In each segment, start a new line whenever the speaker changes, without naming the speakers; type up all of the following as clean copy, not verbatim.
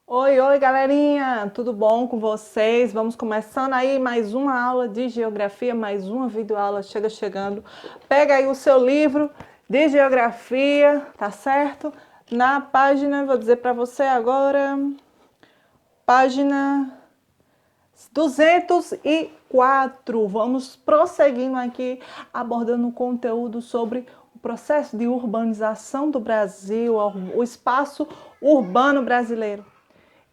Oi, oi, galerinha! Tudo bom com vocês? Vamos começando aí mais uma aula de geografia, mais uma videoaula chegando. Pega aí o seu livro de geografia, tá certo? Na página, vou dizer para você agora, página 204. Vamos prosseguindo aqui, abordando um conteúdo sobre o processo de urbanização do Brasil, o espaço urbano brasileiro.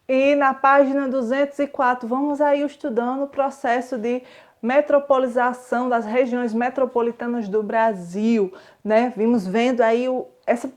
E na página 204, vamos aí estudando o processo de metropolização das regiões metropolitanas do Brasil, né? Vimos vendo aí,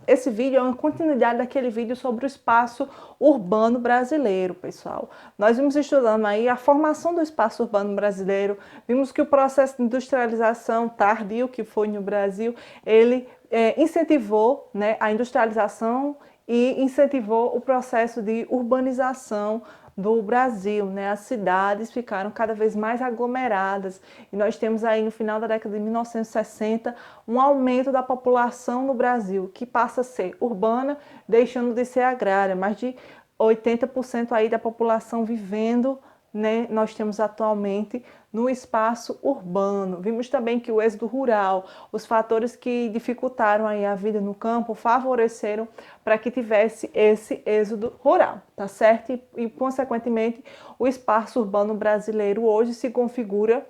esse vídeo é uma continuidade daquele vídeo sobre o espaço urbano brasileiro, pessoal. Nós vimos estudando aí a formação do espaço urbano brasileiro, vimos que o processo de industrialização tardio que foi no Brasil, ele incentivou, né, a industrialização e incentivou o processo de urbanização do Brasil, né? As cidades ficaram cada vez mais aglomeradas e nós temos aí no final da década de 1960 um aumento da população no Brasil, que passa a ser urbana, deixando de ser agrária, mais de 80% aí da população vivendo, né, nós temos atualmente no espaço urbano. Vimos também que o êxodo rural, os fatores que dificultaram aí a vida no campo, favoreceram para que tivesse esse êxodo rural, tá certo? Consequentemente, o espaço urbano brasileiro hoje se configura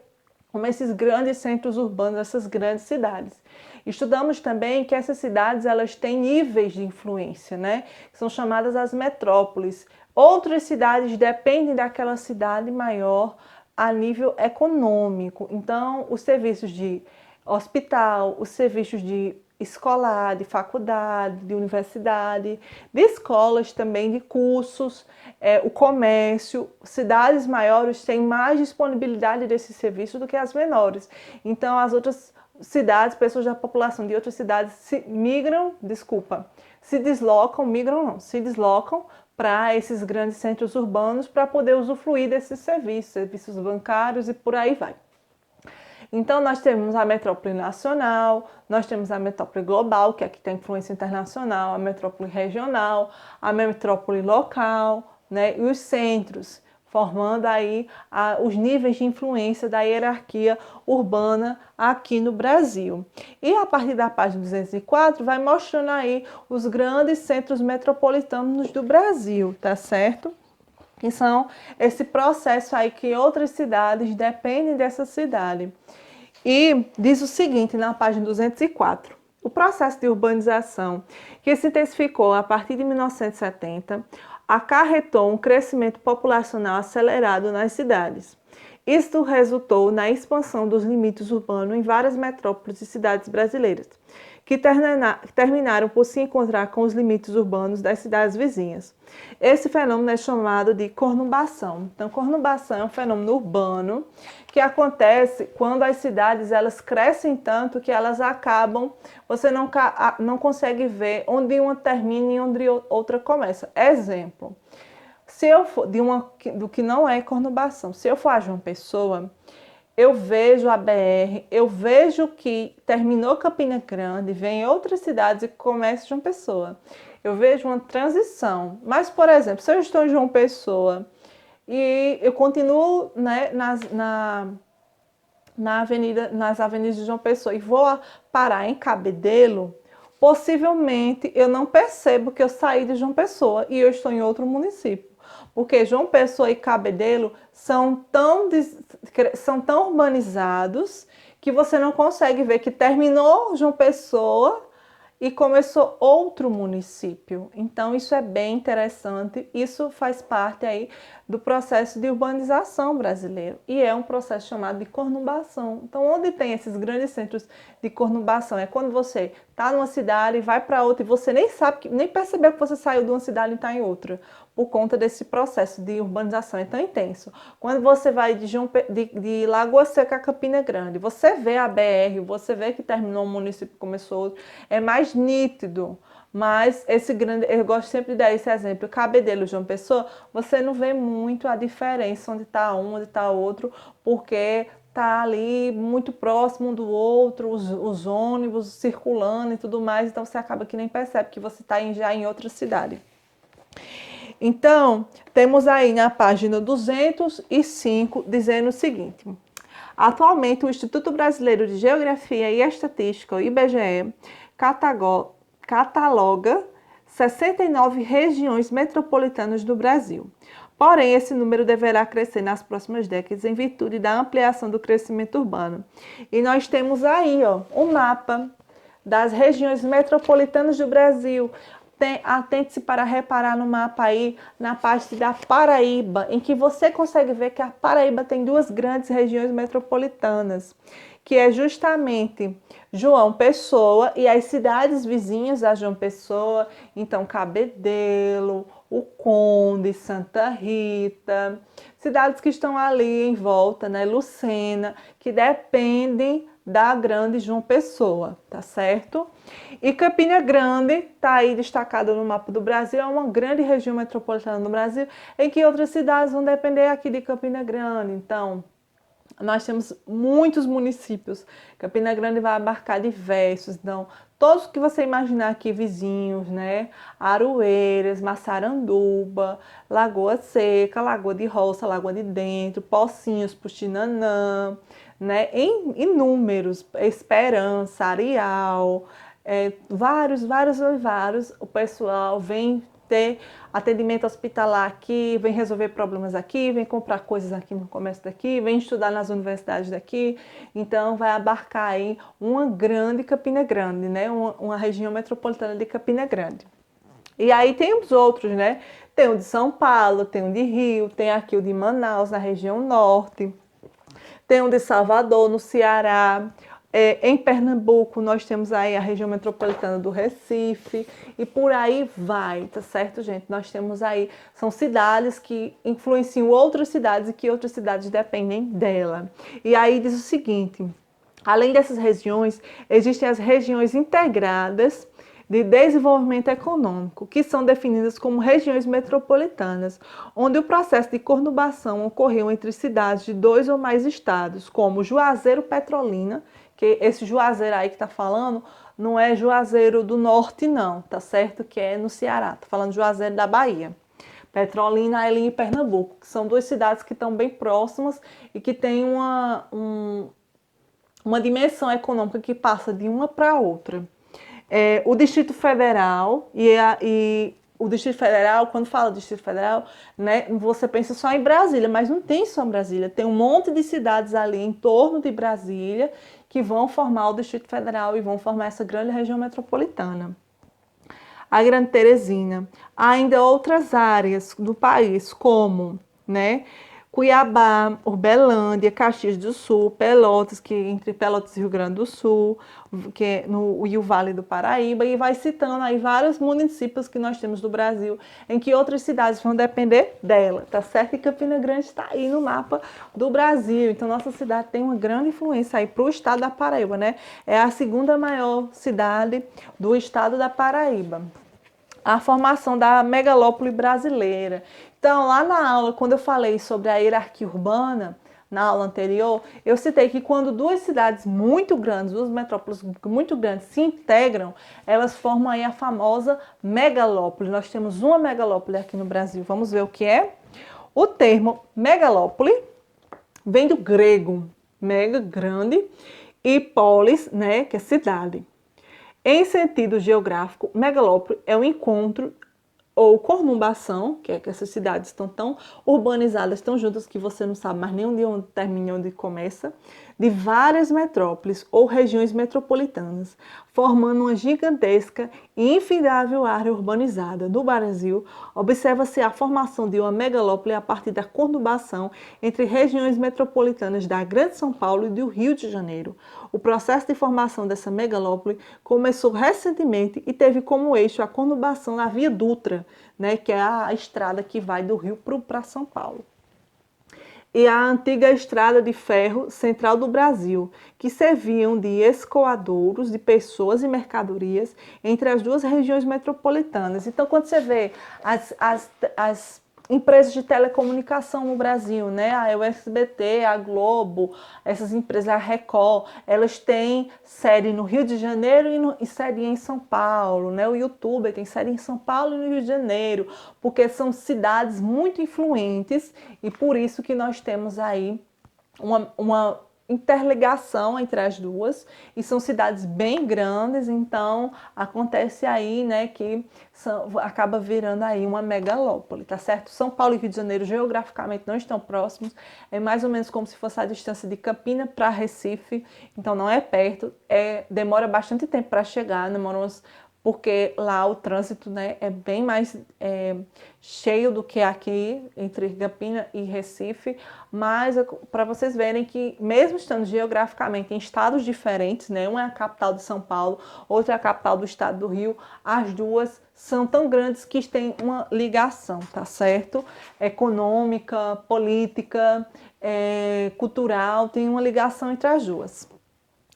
como esses grandes centros urbanos, essas grandes cidades. Estudamos também que essas cidades elas têm níveis de influência, né? São chamadas as metrópoles. Outras cidades dependem daquela cidade maior a nível econômico. Então, os serviços de hospital, os serviços de escolar, de faculdade, de universidade, de escolas também, de cursos, o comércio. Cidades maiores têm mais disponibilidade desse serviço do que as menores. Então, as outras cidades, pessoas da população de outras cidades se deslocam para esses grandes centros urbanos para poder usufruir desses serviços, serviços bancários e por aí vai. Então, nós temos a metrópole nacional, nós temos a metrópole global, que aqui tem influência internacional, a metrópole regional, a metrópole local, né, e os centros, formando aí os níveis de influência da hierarquia urbana aqui no Brasil. E a partir da página 204 vai mostrando aí os grandes centros metropolitanos do Brasil, tá certo? Que são esse processo aí que outras cidades dependem dessa cidade. E diz o seguinte na página 204. O processo de urbanização, que se intensificou a partir de 1970, acarretou um crescimento populacional acelerado nas cidades. Isto resultou na expansão dos limites urbanos em várias metrópoles e cidades brasileiras, que terminaram por se encontrar com os limites urbanos das cidades vizinhas. Esse fenômeno é chamado de conurbação. Então, conurbação é um fenômeno urbano que acontece quando as cidades elas crescem tanto que elas acabam, você não consegue ver onde uma termina e onde outra começa. Exemplo, se eu for do que não é conurbação, se eu for a João Pessoa, eu vejo a BR, eu vejo que terminou Campina Grande, vem outras cidades e começa João Pessoa. Eu vejo uma transição. Mas, por exemplo, se eu estou em João Pessoa e eu continuo, né, nas avenidas de João Pessoa e vou parar em Cabedelo, possivelmente eu não percebo que eu saí de João Pessoa e eu estou em outro município. Porque João Pessoa e Cabedelo são tão urbanizados que você não consegue ver que terminou João Pessoa e começou outro município. Então, isso é bem interessante. Isso faz parte aí do processo de urbanização brasileiro e é um processo chamado de conurbação. Então, onde tem esses grandes centros de conurbação é quando você está numa cidade e vai para outra e você nem sabe, nem percebeu que você saiu de uma cidade e está em outra, por conta desse processo de urbanização. É tão intenso. Quando você vai de Lagoa Seca a Campina Grande, você vê a BR, você vê que terminou um município e começou outro, é mais nítido. Mas esse grande, eu gosto sempre de dar esse exemplo, Cabedelo, João Pessoa, você não vê muito a diferença onde está um, onde está outro, porque está ali muito próximo um do outro, os ônibus circulando e tudo mais, então você acaba que nem percebe que você está já em outra cidade. Então, temos aí na página 205 dizendo o seguinte: atualmente, o Instituto Brasileiro de Geografia e Estatística, o IBGE, cataloga 69 regiões metropolitanas do Brasil. Porém, esse número deverá crescer nas próximas décadas em virtude da ampliação do crescimento urbano. E nós temos aí, ó, um mapa das regiões metropolitanas do Brasil. Atente-se para reparar no mapa aí, na parte da Paraíba, em que você consegue ver que a Paraíba tem duas grandes regiões metropolitanas, que é justamente João Pessoa e as cidades vizinhas a João Pessoa, então Cabedelo, o Conde, Santa Rita, cidades que estão ali em volta, né, Lucena, que dependem da grande João Pessoa, tá certo? E Campina Grande está aí destacada no mapa do Brasil, é uma grande região metropolitana do Brasil, em que outras cidades vão depender aqui de Campina Grande. Então, nós temos muitos municípios. Campina Grande vai abarcar diversos, então, todos que você imaginar aqui vizinhos, né? Aroeiras, Massaranduba, Lagoa Seca, Lagoa de Roça, Lagoa de Dentro, Pocinhos, Puxinanã, né? Em inúmeros, Esperança, Areal, vários, o pessoal vem ter atendimento hospitalar aqui, vem resolver problemas aqui, vem comprar coisas aqui no comércio daqui, vem estudar nas universidades daqui. Então, vai abarcar aí uma grande Campina Grande, né? Uma região metropolitana de Campina Grande. E aí tem os outros, né? Tem o de São Paulo, tem o de Rio, tem aqui o de Manaus, na região norte, tem o de Salvador, no Ceará. Em Pernambuco, nós temos aí a região metropolitana do Recife e por aí vai, tá certo, gente? Nós temos aí, são cidades que influenciam outras cidades e que outras cidades dependem dela. E aí diz o seguinte: além dessas regiões, existem as regiões integradas de desenvolvimento econômico, que são definidas como regiões metropolitanas, onde o processo de conurbação ocorreu entre cidades de 2 ou mais estados, como Juazeiro, Petrolina, que esse Juazeiro aí que está falando não é Juazeiro do Norte não, tá certo? Que é no Ceará, tá falando Juazeiro da Bahia. Petrolina é ali em Pernambuco, que são duas cidades que estão bem próximas e que têm uma dimensão econômica que passa de uma para outra. O Distrito Federal e o Distrito Federal, quando fala Distrito Federal, né, você pensa só em Brasília, mas não tem só Brasília, tem um monte de cidades ali em torno de Brasília que vão formar o Distrito Federal e vão formar essa grande região metropolitana. A Grande Teresina. Há ainda outras áreas do país, como, né, Cuiabá, Uberlândia, Caxias do Sul, Pelotas, que entre Pelotas e Rio Grande do Sul, que é e o Vale do Paraíba, e vai citando aí vários municípios que nós temos do Brasil, em que outras cidades vão depender dela, tá certo? E Campina Grande está aí no mapa do Brasil, então nossa cidade tem uma grande influência aí para o estado da Paraíba, né? É a segunda maior cidade do estado da Paraíba. A formação da megalópole brasileira. Então, lá na aula, quando eu falei sobre a hierarquia urbana, na aula anterior, eu citei que quando duas cidades muito grandes, duas metrópoles muito grandes se integram, elas formam aí a famosa megalópole. Nós temos uma megalópole aqui no Brasil. Vamos ver o que é? O termo megalópole vem do grego mega, grande, e polis, né, que é cidade. Em sentido geográfico, megalópole é o encontro ou conurbação, que é que essas cidades estão tão urbanizadas, tão juntas que você não sabe mais nem onde termina e onde começa, de várias metrópoles ou regiões metropolitanas, formando uma gigantesca e infindável área urbanizada. No Brasil, observa-se a formação de uma megalópole a partir da conurbação entre regiões metropolitanas da Grande São Paulo e do Rio de Janeiro. O processo de formação dessa megalópole começou recentemente e teve como eixo a conurbação na Via Dutra, né, que é a estrada que vai do Rio para São Paulo. E a antiga estrada de ferro central do Brasil, que serviam de escoadouros de pessoas e mercadorias entre as duas regiões metropolitanas. Então, quando você vê as empresas de telecomunicação no Brasil, né? A USBT, a Globo, essas empresas, a Record, elas têm sede no Rio de Janeiro e sede em São Paulo, né? O YouTube tem sede em São Paulo e no Rio de Janeiro, porque são cidades muito influentes e por isso que nós temos aí uma interligação entre as duas, e são cidades bem grandes, então acontece aí, né, que acaba virando aí uma megalópole, tá certo? São Paulo e Rio de Janeiro geograficamente não estão próximos, é mais ou menos como se fosse a distância de Campina para Recife, então não é perto, demora bastante tempo para chegar, demora uns porque lá o trânsito, né, é bem mais cheio do que aqui entre Campina e Recife, mas para vocês verem que mesmo estando geograficamente em estados diferentes, né, uma é a capital de São Paulo, outra é a capital do estado do Rio, as duas são tão grandes que têm uma ligação, tá certo? Econômica, política, cultural, tem uma ligação entre as duas.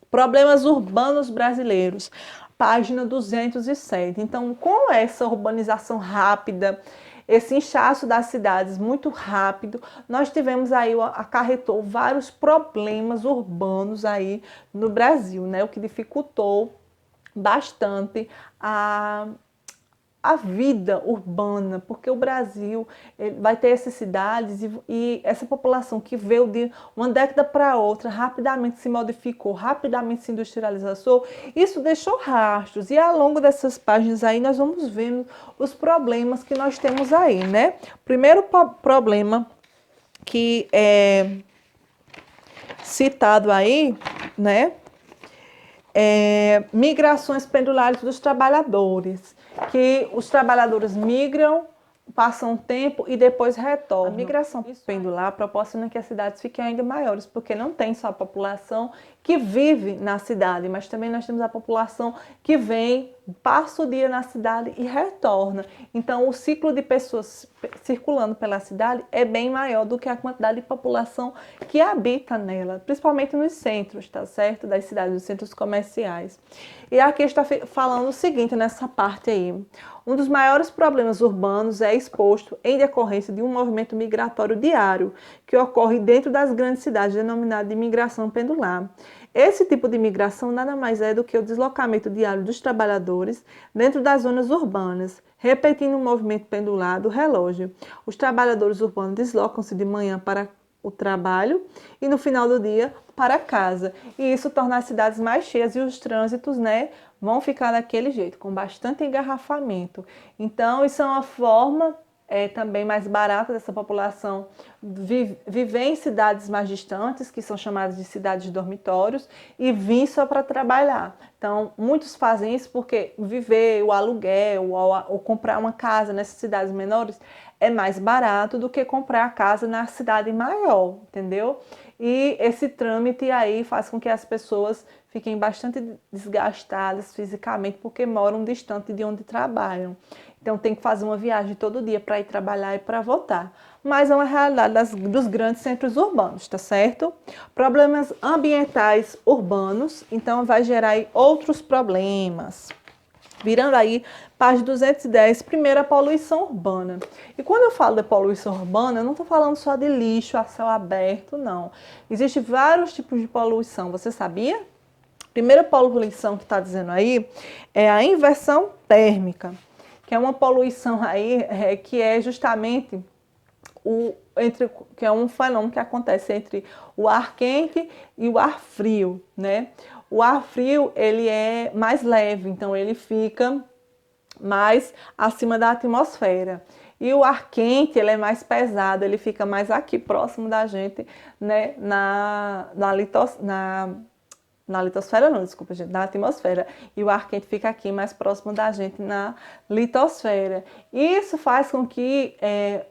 Problemas urbanos brasileiros, página 207. Então, com essa urbanização rápida, esse inchaço das cidades muito rápido, nós tivemos aí, acarretou vários problemas urbanos aí no Brasil, né? O que dificultou bastante a vida urbana, porque o Brasil vai ter essas cidades e essa população que veio de uma década para outra, rapidamente se modificou, rapidamente se industrializou, isso deixou rastros. E ao longo dessas páginas aí nós vamos vendo os problemas que nós temos aí, né? Primeiro problema que é citado aí, né? Migrações pendulares dos trabalhadores, que os trabalhadores migram, passam um tempo e depois retornam. A migração pendular proporciona que as cidades fiquem ainda maiores, porque não tem só a população que vive na cidade, mas também nós temos a população que vem, passa o dia na cidade e retorna. Então, o ciclo de pessoas circulando pela cidade é bem maior do que a quantidade de população que habita nela, principalmente nos centros, tá certo? Das cidades, nos centros comerciais. E aqui está falando o seguinte nessa parte aí. Um dos maiores problemas urbanos é exposto em decorrência de um movimento migratório diário que ocorre dentro das grandes cidades, denominado de migração pendular. Esse tipo de migração nada mais é do que o deslocamento diário dos trabalhadores dentro das zonas urbanas, repetindo o movimento pendular do relógio. Os trabalhadores urbanos deslocam-se de manhã para o trabalho e no final do dia para casa. E isso torna as cidades mais cheias e os trânsitos, né, vão ficar daquele jeito, com bastante engarrafamento. Então, isso é uma forma também mais barata dessa população viver em cidades mais distantes, que são chamadas de cidades dormitórios, e vir só para trabalhar. Então, muitos fazem isso porque viver o aluguel ou comprar uma casa nessas cidades menores é mais barato do que comprar a casa na cidade maior, entendeu? E esse trâmite aí faz com que as pessoas fiquem bastante desgastadas fisicamente porque moram distante de onde trabalham. Então tem que fazer uma viagem todo dia para ir trabalhar e para voltar. Mas é uma realidade dos grandes centros urbanos, tá certo? Problemas ambientais urbanos, então vai gerar aí outros problemas. Virando aí, página 210, primeira poluição urbana. E quando eu falo de poluição urbana, eu não estou falando só de lixo a céu aberto, não. Existem vários tipos de poluição, você sabia? Primeira poluição que está dizendo aí é a inversão térmica, que é uma poluição aí que é justamente que é um fenômeno que acontece entre o ar quente e o ar frio, né? O ar frio, ele é mais leve, então ele fica mais acima da atmosfera. E o ar quente, ele é mais pesado, ele fica mais aqui próximo da gente, né? Na litosfera não, desculpa, gente, na atmosfera. E o ar quente fica aqui mais próximo da gente na litosfera. Isso faz com que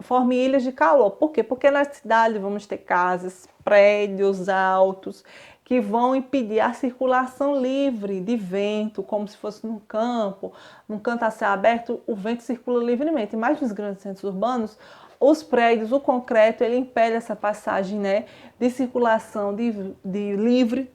forme ilhas de calor. Por quê? Porque na cidade vamos ter casas, prédios altos, que vão impedir a circulação livre de vento, como se fosse num campo. Num canto a céu aberto, o vento circula livremente. Mas nos grandes centros urbanos, os prédios, o concreto, ele impede essa passagem, né, de circulação de livre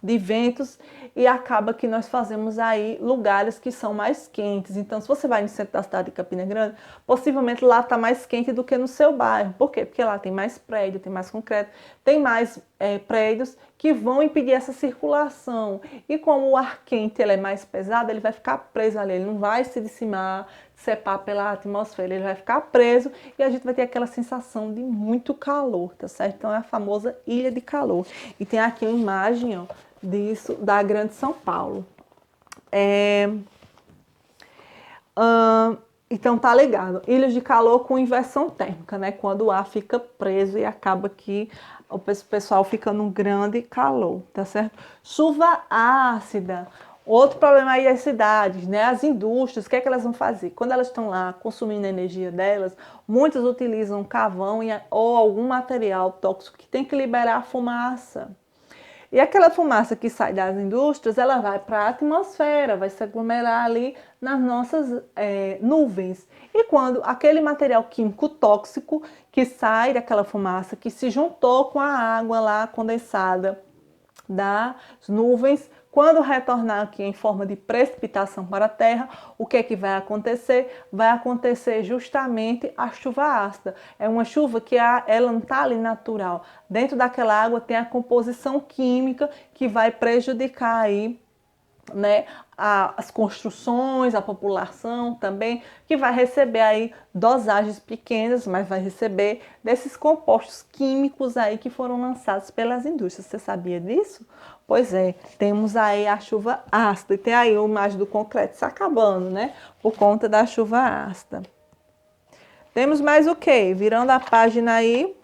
de ventos, e acaba que nós fazemos aí lugares que são mais quentes. Então, se você vai no centro da cidade de Campina Grande, possivelmente lá está mais quente do que no seu bairro. Por quê? Porque lá tem mais prédio, tem mais concreto, tem mais prédios que vão impedir essa circulação. E como o ar quente ele é mais pesado, ele vai ficar preso ali, ele não vai se dissipar pela atmosfera, ele vai ficar preso e a gente vai ter aquela sensação de muito calor, tá certo? Então é a famosa ilha de calor. E tem aqui uma imagem, ó, disso, da Grande São Paulo. Então tá ligado, ilhas de calor com inversão térmica, né? Quando o ar fica preso e acaba que o pessoal fica num grande calor, tá certo? Chuva ácida. Outro problema aí das cidades, né? As indústrias, o que é que elas vão fazer? Quando elas estão lá consumindo a energia delas, muitas utilizam carvão ou algum material tóxico que tem que liberar fumaça. E aquela fumaça que sai das indústrias, ela vai para a atmosfera, vai se aglomerar ali nas nossas nuvens. E quando aquele material químico tóxico que sai daquela fumaça, que se juntou com a água lá condensada das nuvens, quando retornar aqui em forma de precipitação para a Terra, o que é que vai acontecer? Vai acontecer justamente a chuva ácida. É uma chuva que ela não está ali natural. Dentro daquela água tem a composição química que vai prejudicar aí, né, as construções, a população também, que vai receber aí dosagens pequenas, mas vai receber desses compostos químicos aí que foram lançados pelas indústrias. Você sabia disso? Pois é, temos aí a chuva ácida, e tem aí a imagem do concreto se acabando, né, por conta da chuva ácida. Temos mais o quê? Virando a página aí,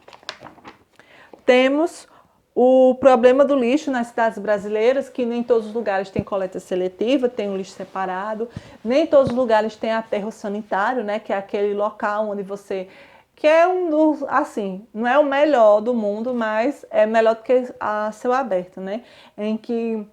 temos o problema do lixo nas cidades brasileiras, que nem todos os lugares tem coleta seletiva, tem um lixo separado, nem todos os lugares tem aterro sanitário, né, que é aquele local onde você, que é um dos, assim, não é o melhor do mundo, mas é melhor do que a céu aberto, né, em que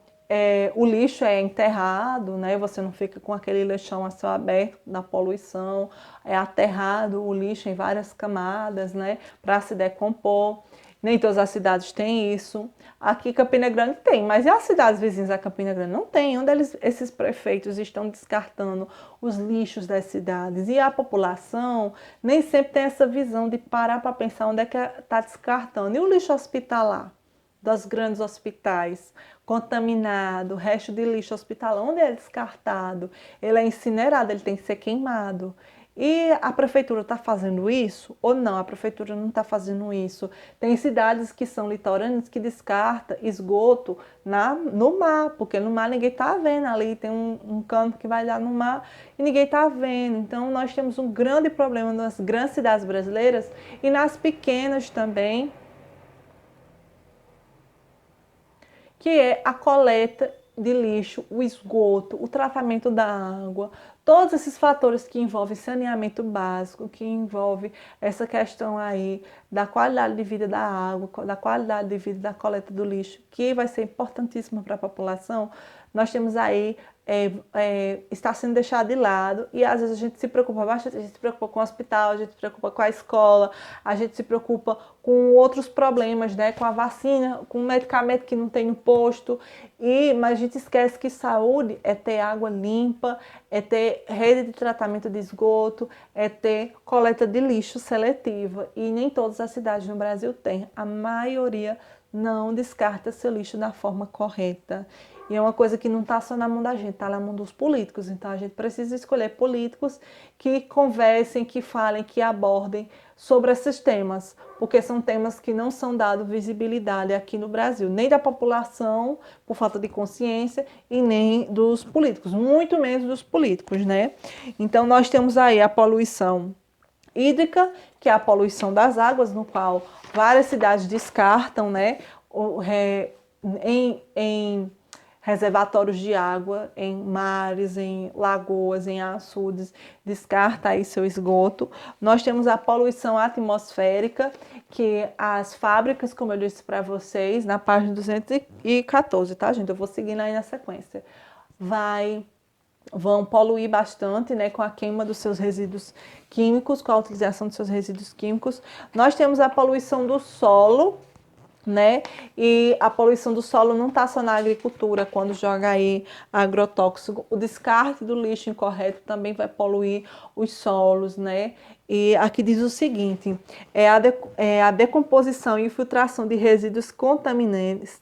o lixo é enterrado, né, você não fica com aquele lixão a céu aberto da poluição, é aterrado o lixo em várias camadas, né, para se decompor. Nem todas as cidades têm isso. Aqui Campina Grande tem, mas e as cidades vizinhas a Campina Grande? Não tem. Onde esses prefeitos estão descartando os lixos das cidades? E a população nem sempre tem essa visão de parar para pensar onde é que está descartando. E o lixo hospitalar? Dos grandes hospitais, contaminado, resto de lixo hospitalar, onde é descartado? Ele é incinerado, ele tem que ser queimado. E a prefeitura está fazendo isso ou não? A prefeitura não está fazendo isso. Tem cidades que são litorâneas que descartam esgoto no mar, porque no mar ninguém está vendo. Ali tem um campo que vai dar no mar e ninguém está vendo. Então nós temos um grande problema nas grandes cidades brasileiras e nas pequenas também, que é a coleta de lixo, o esgoto, o tratamento da água, todos esses fatores que envolvem saneamento básico, que envolve essa questão aí da qualidade de vida da água, da qualidade de vida da coleta do lixo, que vai ser importantíssima para a população, nós temos aí, está sendo deixado de lado e às vezes a gente se preocupa bastante, a gente se preocupa com o hospital, a gente se preocupa com a escola, a gente se preocupa com outros problemas, né, com a vacina, com o medicamento que não tem no posto, mas a gente esquece que saúde é ter água limpa, é ter rede de tratamento de esgoto, é ter coleta de lixo seletiva. E nem todas as cidades no Brasil têm. A maioria não descarta seu lixo da forma correta. E é uma coisa que não está só na mão da gente, está na mão dos políticos. Então a gente precisa escolher políticos que conversem, que falem, que abordem sobre esses temas, porque são temas que não são dados visibilidade aqui no Brasil, nem da população, por falta de consciência, e nem dos políticos, muito menos dos políticos, né? Então nós temos aí a poluição hídrica, que é a poluição das águas, no qual várias cidades descartam, né, em reservatórios de água, em mares, em lagoas, em açudes, descarta aí seu esgoto. Nós temos a poluição atmosférica, que as fábricas, como eu disse para vocês, na página 214, tá, gente? Eu vou seguindo aí na sequência. Vão poluir bastante, né, com a queima dos seus resíduos químicos, com a utilização dos seus resíduos químicos. Nós temos a poluição do solo, né? E a poluição do solo não está só na agricultura, quando joga aí agrotóxico. O descarte do lixo incorreto também vai poluir os solos, né? E aqui diz o seguinte, a decomposição e infiltração de resíduos contaminantes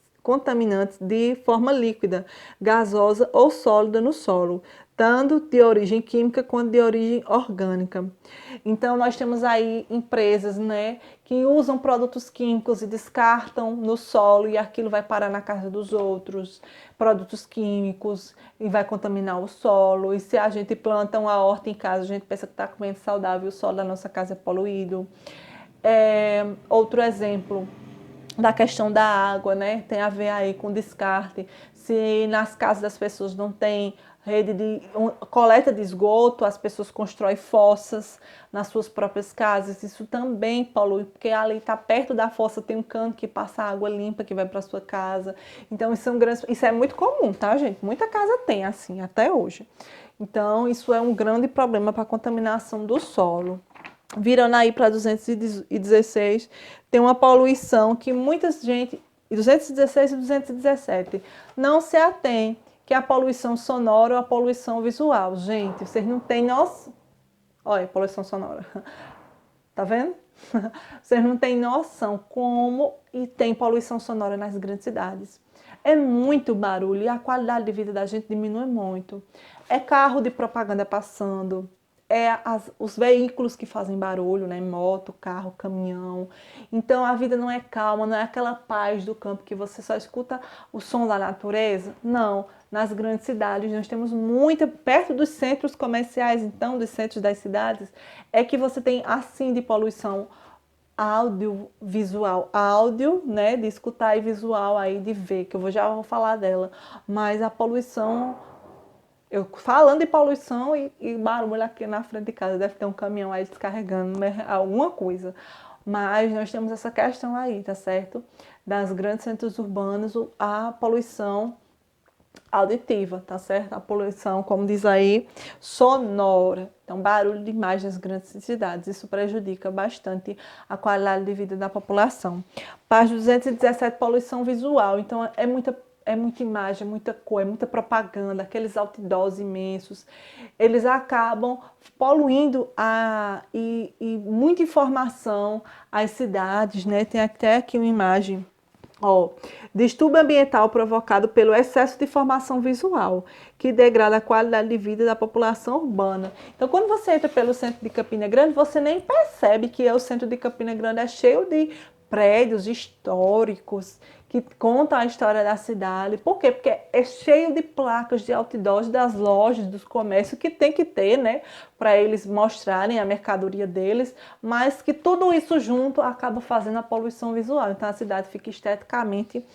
de forma líquida, gasosa ou sólida no solo, tanto de origem química quanto de origem orgânica. Então, nós temos aí empresas, né, que usam produtos químicos e descartam no solo e aquilo vai parar na casa dos outros, produtos químicos, e vai contaminar o solo. E se a gente planta uma horta em casa, a gente pensa que está comendo saudável e o solo da nossa casa é poluído. Outro exemplo da questão da água, né? Tem a ver aí com descarte. Se nas casas das pessoas não tem rede de coleta de esgoto, as pessoas constroem fossas nas suas próprias casas, isso também polui, porque ali está perto da fossa, tem um cano que passa água limpa que vai para a sua casa. Então isso é muito comum, tá, gente? Muita casa tem assim, até hoje. Então isso é um grande problema para a contaminação do solo. Virando aí para 216, tem uma poluição que muita gente, 216 e 217, não se atém, que é a poluição sonora ou a poluição visual. Gente, vocês não têm noção. Olha, poluição sonora. Tá vendo? Vocês não têm noção como e tem poluição sonora nas grandes cidades. É muito barulho e a qualidade de vida da gente diminui muito. É carro de propaganda passando, os veículos que fazem barulho, né? Moto, carro, caminhão. Então a vida não é calma, não é aquela paz do campo que você só escuta o som da natureza. Não, nas grandes cidades nós temos muita, perto dos centros comerciais, então, dos centros das cidades, é que você tem assim de poluição audiovisual, áudio, né, de escutar e visual aí de ver, que já vou falar dela, mas a poluição. Eu falando de poluição e barulho aqui na frente de casa, deve ter um caminhão aí descarregando alguma coisa. Mas nós temos essa questão aí, tá certo? Das grandes centros urbanos, a poluição auditiva, tá certo? A poluição, como diz aí, sonora. Então, barulho demais nas grandes cidades. Isso prejudica bastante a qualidade de vida da população. Página 217, poluição visual. Então, é muita imagem, muita cor, é muita propaganda, aqueles outdoors imensos. Eles acabam poluindo e muita informação às cidades, né? Tem até aqui uma imagem. Distúrbio ambiental provocado pelo excesso de informação visual, que degrada a qualidade de vida da população urbana. Então, quando você entra pelo centro de Campina Grande, você nem percebe que o centro de Campina Grande é cheio de prédios históricos que contam a história da cidade. Por quê? Porque é cheio de placas de outdoors das lojas, dos comércios, que tem que ter, né? Para eles mostrarem a mercadoria deles, mas que tudo isso junto acaba fazendo a poluição visual. Então a cidade fica esteticamente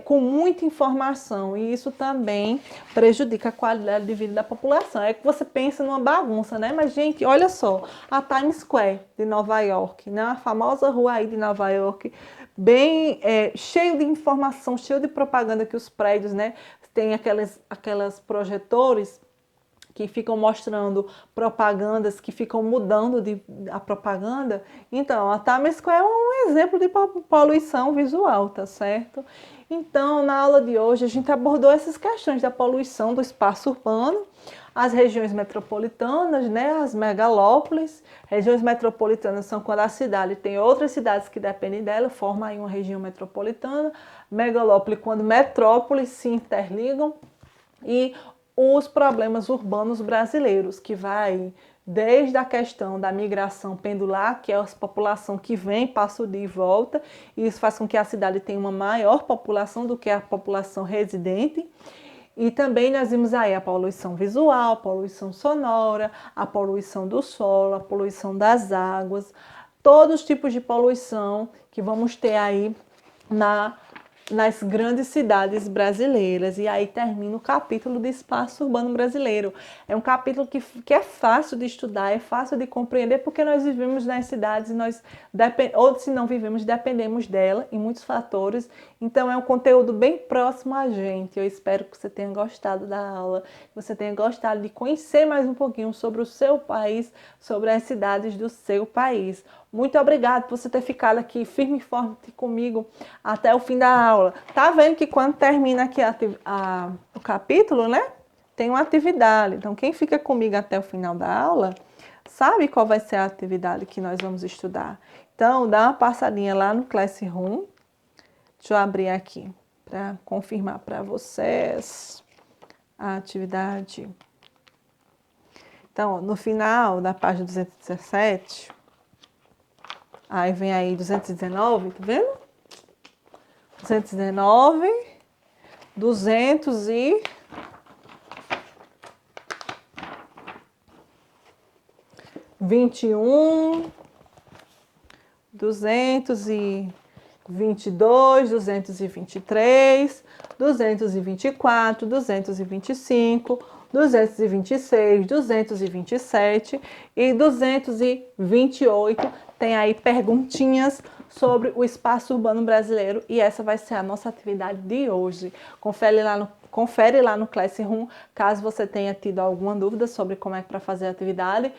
com muita informação e isso também prejudica a qualidade de vida da população. É que você pensa numa bagunça, né? Mas, gente, olha só, a Times Square de Nova York, né? A famosa rua aí de Nova York, bem cheio de informação, cheio de propaganda que os prédios, né? Tem aquelas projetores que ficam mostrando propagandas, que ficam mudando a propaganda. Então, a Times Square é um exemplo de poluição visual, tá certo? Então, na aula de hoje, a gente abordou essas questões da poluição do espaço urbano, as regiões metropolitanas, né, as megalópolis. Regiões metropolitanas são quando a cidade tem outras cidades que dependem dela, forma aí uma região metropolitana. Megalópole quando metrópoles se interligam. E os problemas urbanos brasileiros, que vai desde a questão da migração pendular, que é a população que vem, passa o dia e volta, e isso faz com que a cidade tenha uma maior população do que a população residente. E também nós vimos aí a poluição visual, a poluição sonora, a poluição do solo, a poluição das águas, todos os tipos de poluição que vamos ter aí nas grandes cidades brasileiras. E aí termina o capítulo de espaço urbano brasileiro. É um capítulo que é fácil de estudar, é fácil de compreender, porque nós vivemos nas cidades, ou se não vivemos, dependemos dela em muitos fatores. Então é um conteúdo bem próximo a gente. Eu espero que você tenha gostado da aula, que você tenha gostado de conhecer mais um pouquinho sobre o seu país, sobre as cidades do seu país. Muito obrigada por você ter ficado aqui firme e forte comigo até o fim da aula. Tá vendo que quando termina aqui o capítulo, né? Tem uma atividade. Então, quem fica comigo até o final da aula sabe qual vai ser a atividade que nós vamos estudar. Então, dá uma passadinha lá no Classroom. Deixa eu abrir aqui para confirmar para vocês a atividade. Então, no final da página 217, aí vem aí 219, tá vendo? 219, 200 e... 21, 222, 223, 224, 225, 226, 227 e 228. Tem aí perguntinhas sobre o espaço urbano brasileiro e essa vai ser a nossa atividade de hoje. Confere lá no Classroom, caso você tenha tido alguma dúvida sobre como é para fazer a atividade.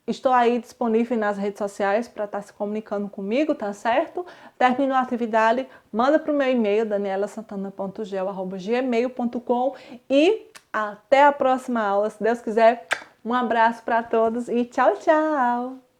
Estou aí disponível nas redes sociais para estar se comunicando comigo, tá certo? Terminou a atividade, manda para o meu e-mail, danielasantana.gel@gmail.com e até a próxima aula. Se Deus quiser, um abraço para todos e tchau, tchau!